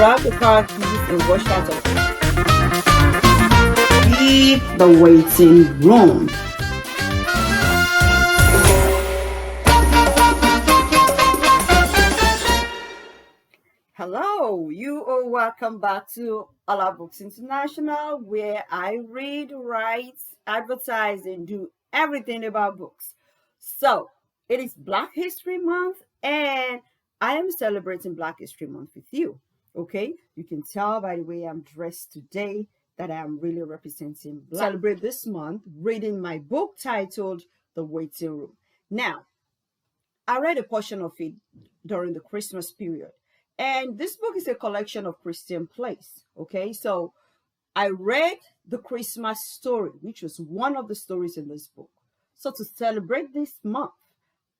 grab the car keys and rush out of Leave the waiting room. Hello, you are welcome back to Olabooks International, where I read, write, advertise, and do everything about books. So, it is Black History Month, and I am celebrating Black History Month with you. Okay, you can tell by the way I'm dressed today that I am really representing Black. Celebrate this month reading my book titled The Waiting Room. Now, I read a portion of it during the Christmas period. And this book is a collection of Christian plays. Okay, so I read the Christmas story, which was one of the stories in this book. So to celebrate this month,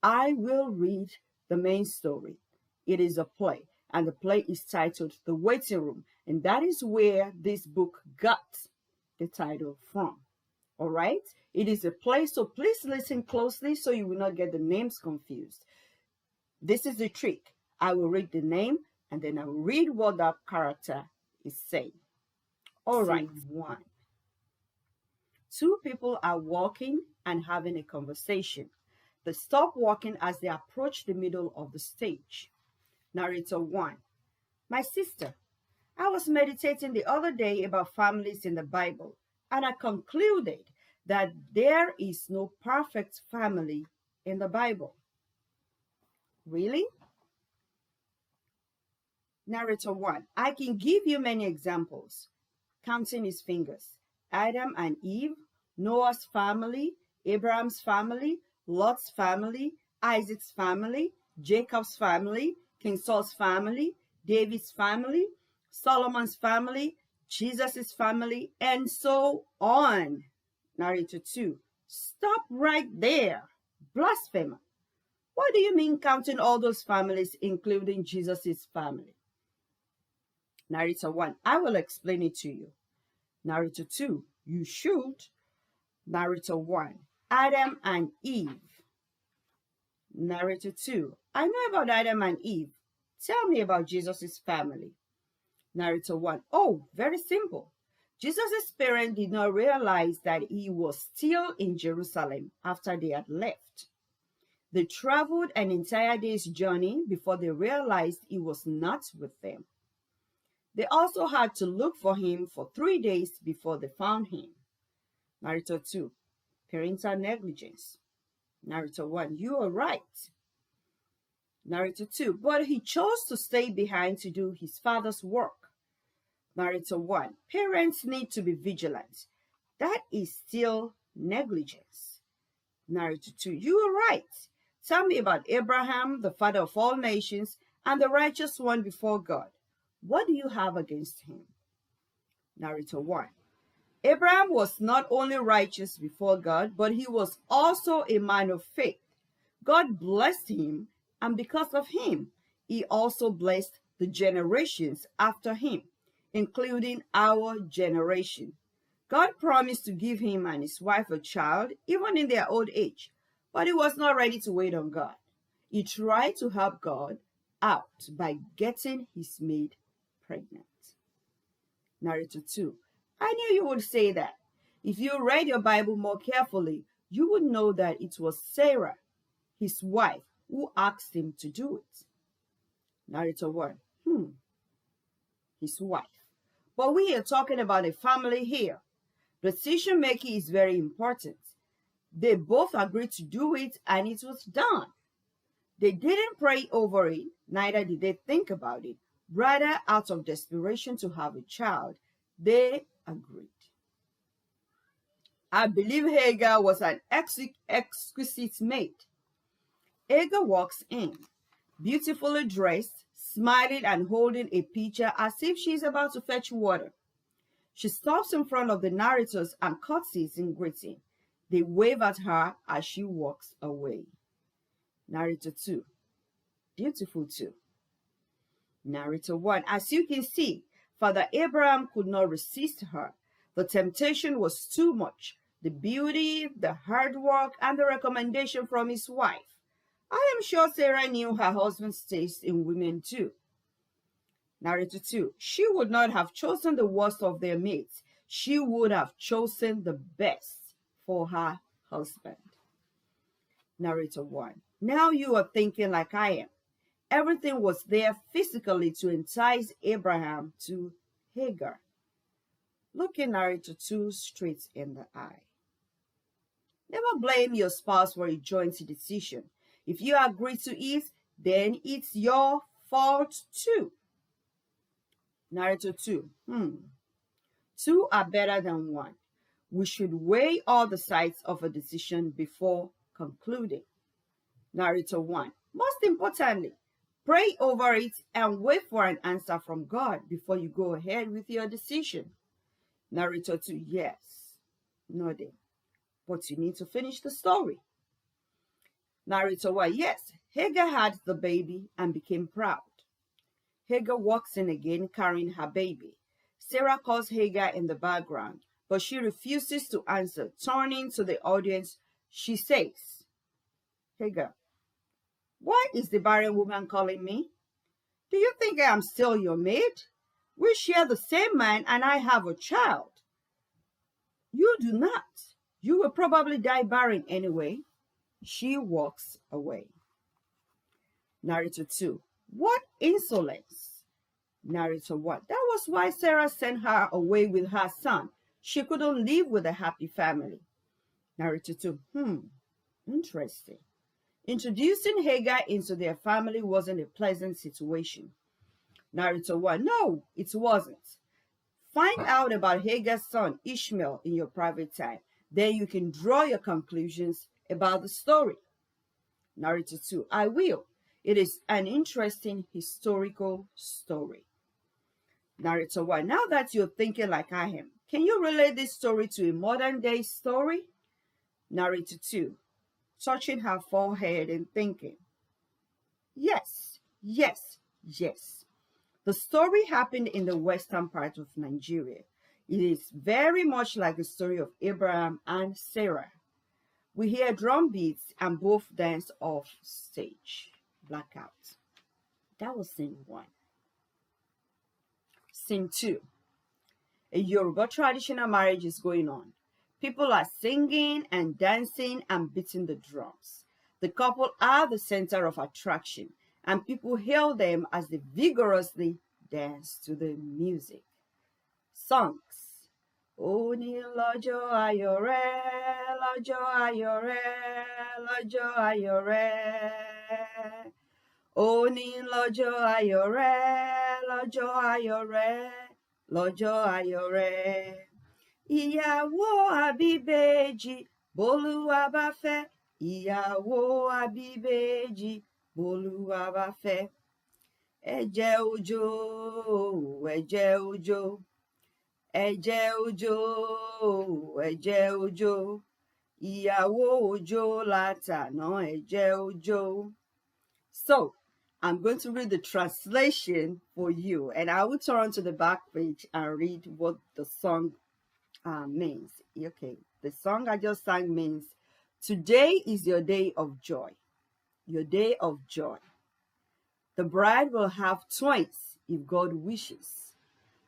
I will read the main story. It is a play, and the play is titled The Waiting Room. And that is where this book got the title from. All right, it is a play, so please listen closely so you will not get the names confused. This is the trick. I will read the name and then I will read what that character is saying. All right. Scene 1. Two people are walking and having a conversation. They stop walking as they approach the middle of the stage. Narrator 1. My sister, I was meditating the other day about families in the Bible, and I concluded that there is no perfect family in the Bible. Really? Narrator 1. I can give you many examples. Counting his fingers. Adam and Eve, Noah's family, Abraham's family, Lot's family, Isaac's family, Jacob's family, King Saul's family, David's family, Solomon's family, Jesus' family, and so on. Narrator 2. Stop right there. Blasphemer. What do you mean counting all those families, including Jesus' family? Narrator 1. I will explain it to you. Narrator 2. You should. Narrator 1. Adam and Eve. Narrator 2. I know about Adam and Eve. Tell me about Jesus' family. Narrator 1. Oh, very simple. Jesus' parents did not realize that he was still in Jerusalem after they had left. They traveled an entire day's journey before they realized he was not with them. They also had to look for him for 3 days before they found him. Narrator 2. Parental negligence. Narrator 1. You are right. Narrator 2. But he chose to stay behind to do his father's work. Narrator 1. Parents need to be vigilant. That is still negligence. Narrator 2. You are right. Tell me about Abraham, the father of all nations, and the righteous one before God. What do you have against him? Narrator 1. Abraham was not only righteous before God, but he was also a man of faith. God blessed him, and because of him, he also blessed the generations after him, including our generation. God promised to give him and his wife a child, even in their old age, but he was not ready to wait on God. He tried to help God out by getting his maid pregnant. Narrator 2. I knew you would say that. If you read your Bible more carefully, you would know that it was Sarah, his wife, who asked him to do it. Narrator 1. His wife. But we are talking about a family here. Decision making is very important. They both agreed to do it, and it was done. They didn't pray over it, neither did they think about it. Rather, out of desperation to have a child, they agreed. I believe Edgar was an exquisite maid. Edgar walks in, beautifully dressed, smiling and holding a pitcher as if she is about to fetch water. She stops in front of the narrators and curtsies in greeting. They wave at her as she walks away. Narrator 2. Beautiful too. Narrator 1. As you can see, Father Abraham could not resist her. The temptation was too much. The beauty, the hard work, and the recommendation from his wife. I am sure Sarah knew her husband's taste in women too. Narrator 2. She would not have chosen the worst of their mates. She would have chosen the best for her husband. Narrator 1. Now you are thinking like I am. Everything was there physically to entice Abraham to Hagar. Looking Narrator 2 straight in the eye. Never blame your spouse for a joint decision. If you agree to it, then it's your fault too. Narrator 2. Two are better than one. We should weigh all the sides of a decision before concluding. Narrator 1. Most importantly, pray over it and wait for an answer from God before you go ahead with your decision. Narrator 2. Yes. Nodding. But you need to finish the story. Narrator 1. Yes. Hagar had the baby and became proud. Hagar walks in again carrying her baby. Sarah calls Hagar in the background, but she refuses to answer. Turning to the audience, she says, Hagar, why is the barren woman calling me? Do you think I am still your maid? We share the same man and I have a child. You do not. You will probably die barren anyway. She walks away. Narrator 2. What insolence! Narrator 1. That was why Sarah sent her away with her son. She couldn't live with a happy family. Narrator 2. Interesting. Introducing Hagar into their family wasn't a pleasant situation. Narrator 1. No, it wasn't. Find out about Hagar's son Ishmael in your private time. Then you can draw your conclusions about the story. Narrator 2. I will. It is an interesting historical story. Narrator 1. Now that you're thinking like I am, can you relate this story to a modern day story? Narrator 2. Touching her forehead and thinking. Yes, yes, yes. The story happened in the western part of Nigeria. It is very much like the story of Abraham and Sarah. We hear drum beats and both dance off stage. Blackout. That was scene 1. Scene 2. A Yoruba traditional marriage is going on. People are singing and dancing and beating the drums. The couple are the center of attraction, and people hail them as they vigorously dance to the music. Songs. Oni lọ́jọ́ ayọ̀ rẹ, lọ́jọ́ ayọ̀ rẹ, lọ́jọ́ ayọ̀ rẹ. Oni lọ́jọ́ ayọ̀ rẹ, lọ́jọ́ ayọ̀ rẹ, lọ́jọ́ ayọ̀ rẹ. Ìyàwó àbíbèjì bólúwa bá fẹ́. Ìyàwó àbíbèjì bólúwa bá fẹ́. Ẹ̀jẹ̀ òjò, ẹ̀jẹ̀ òjò. Ẹ̀jẹ̀ òjò, ẹ̀jẹ̀ òjò. Ìyàwó òjò látàná ẹ̀jẹ̀ òjò. So, I'm going to read the translation for you, and I will turn to the back page and read what the song means. Okay, the song I just sang means, today is your day of joy. Your day of joy. The bride will have twins if God wishes.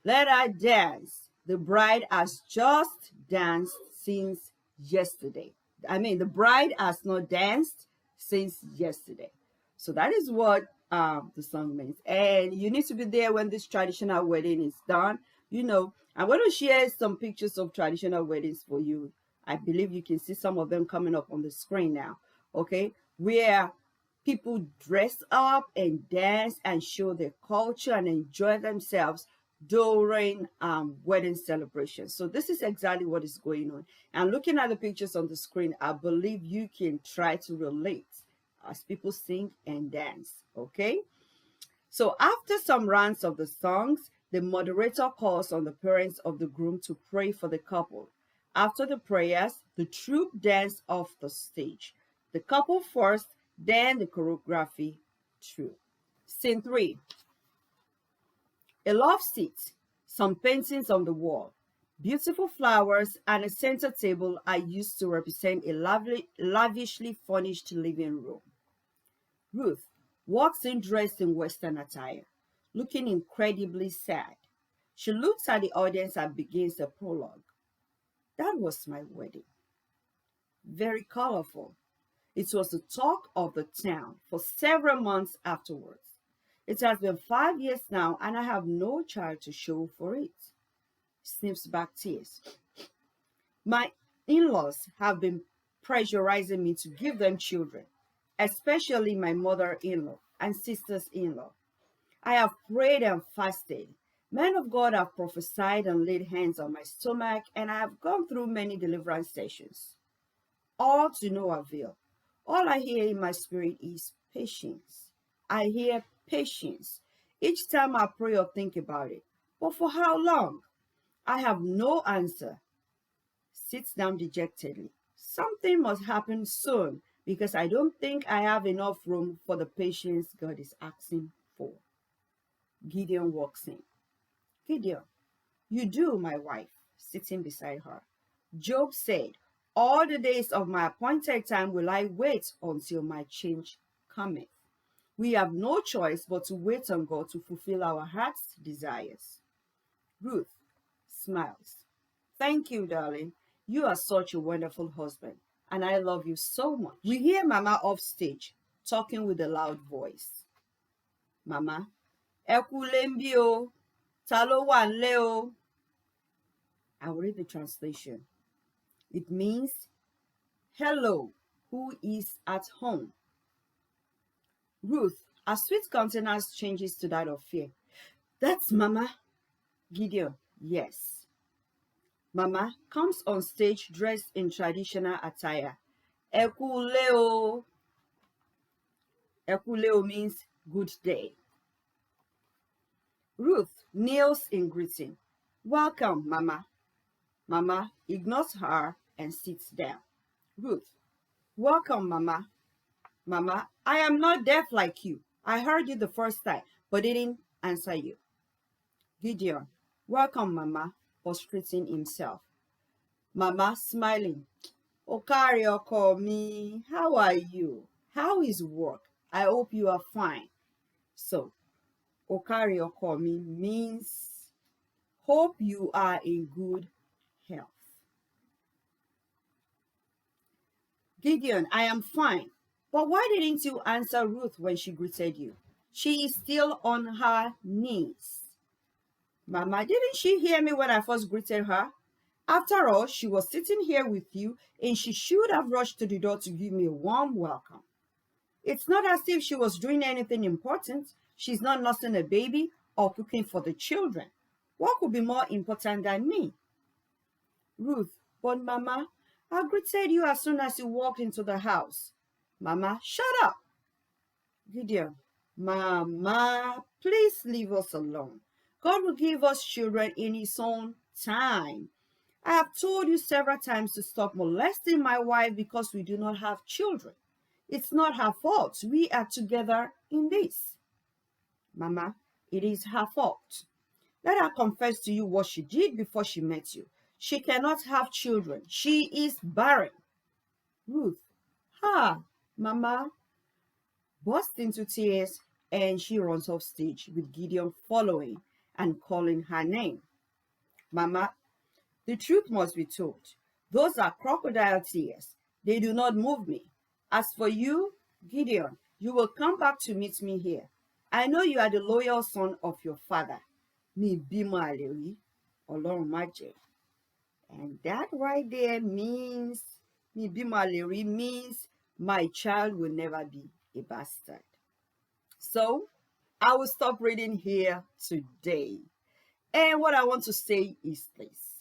Let her dance. The bride has just danced since yesterday. The bride has not danced since yesterday. So that is what the song means. And you need to be there when this traditional wedding is done. You know, I'm going to share some pictures of traditional weddings for you. I believe you can see some of them coming up on the screen now. Okay, where people dress up and dance and show their culture and enjoy themselves during wedding celebrations. So this is exactly what is going on. And looking at the pictures on the screen, I believe you can try to relate as people sing and dance. Okay, so after some rounds of the songs, the moderator calls on the parents of the groom to pray for the couple. After the prayers, the troupe dance off the stage. The couple first, then the choreography troupe. Scene 3. A love seat, some paintings on the wall, beautiful flowers, and a center table are used to represent a lavishly furnished living room. Ruth walks in dressed in Western attire. looking incredibly sad. She looks at the audience and begins the prologue. That was my wedding. Very colorful. It was the talk of the town for several months afterwards. It has been 5 years now, and I have no child to show for it. Sniffs back tears. My in-laws have been pressurizing me to give them children, especially my mother-in-law and sisters-in-law. I have prayed and fasted. Men of God have prophesied and laid hands on my stomach, and I have gone through many deliverance sessions. All to no avail. All I hear in my spirit is patience. I hear patience each time I pray or think about it. But for how long? I have no answer. Sits down dejectedly. Something must happen soon because I don't think I have enough room for the patience God is asking for. Gideon walks in. Gideon, you do, my wife, sitting beside her. Job said, all the days of my appointed time will I wait until my change cometh. We have no choice but to wait on God to fulfill our heart's desires. Ruth smiles. Thank you, darling. You are such a wonderful husband, and I love you so much. We hear Mama off stage, talking with a loud voice. Mama, ẹ kú lé ńbí o, ta ló wà ńlé o? I will read the translation. It means, hello, who is at home? Ruth, her sweet countenance changes to that of fear. That's Mama. Gideon, yes. Mama comes on stage dressed in traditional attire. Ẹ kú lé o. Ẹ kú lé o means good day. Ruth kneels in greeting. Welcome, Mama. Mama ignores her and sits down. Ruth, welcome, Mama. Mama, I am not deaf like you. I heard you the first time, but didn't answer you. Gideon, welcome, Mama, prostrating himself. Mama smiling. Okari oko mi, how are you? How is work? I hope you are fine. So, Okari oko mi means hope you are in good health. Gideon, I am fine. But why didn't you answer Ruth when she greeted you? She is still on her knees. Mama, didn't she hear me when I first greeted her? After all, she was sitting here with you and she should have rushed to the door to give me a warm welcome. It's not as if she was doing anything important. She's not nursing a baby or cooking for the children. What could be more important than me? Ruth, but Mama, I greeted you as soon as you walked into the house. Mama, shut up. Gideon, Mama, please leave us alone. God will give us children in His own time. I have told you several times to stop molesting my wife because we do not have children. It's not her fault. We are together in this. Mama, it is her fault. Let her confess to you what she did before she met you. She cannot have children. She is barren. Ruth, Mama, bursts into tears and she runs off stage with Gideon following and calling her name. Mama, the truth must be told. Those are crocodile tears. They do not move me. As for you, Gideon, you will come back to meet me here. I know you are the loyal son of your father. Mi bímọ àlè rí, Ọlọ́run má jẹ́. And that right there means, mi bímọ àlè rí means my child will never be a bastard. So, I will stop reading here today. And what I want to say is this.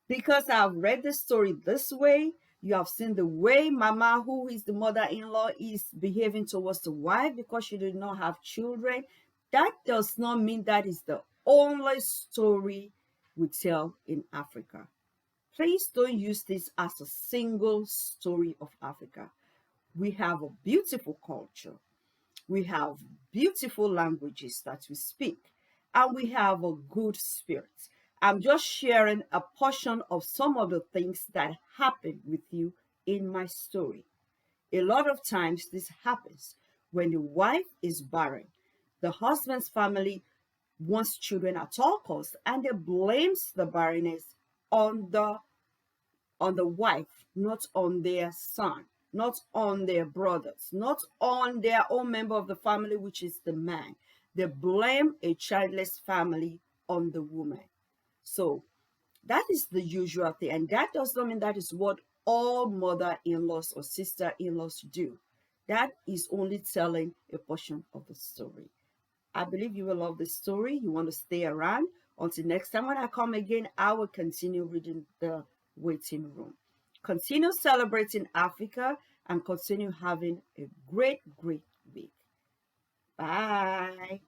Because I've read the story this way, you have seen the way Mama, who is the mother-in-law, is behaving towards the wife because she did not have children. That does not mean that is the only story we tell in Africa. Please don't use this as a single story of Africa. We have a beautiful culture. We have beautiful languages that we speak. And we have a good spirit. I'm just sharing a portion of some of the things that happened with you in my story. A lot of times this happens when the wife is barren. The husband's family wants children at all costs, and they blames the barrenness on the wife, not on their son, not on their brothers, not on their own member of the family, which is the man. They blame a childless family on the woman. So that is the usual thing, and that does not mean that is what all mother-in-laws or sister-in-laws do. That is only telling a portion of the story. I believe you will love the story. You want to stay around. Until next time when I come again, I will continue reading The Waiting Room. Continue celebrating Africa and continue having a great, great week. Bye.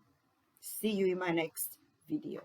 See you in my next video.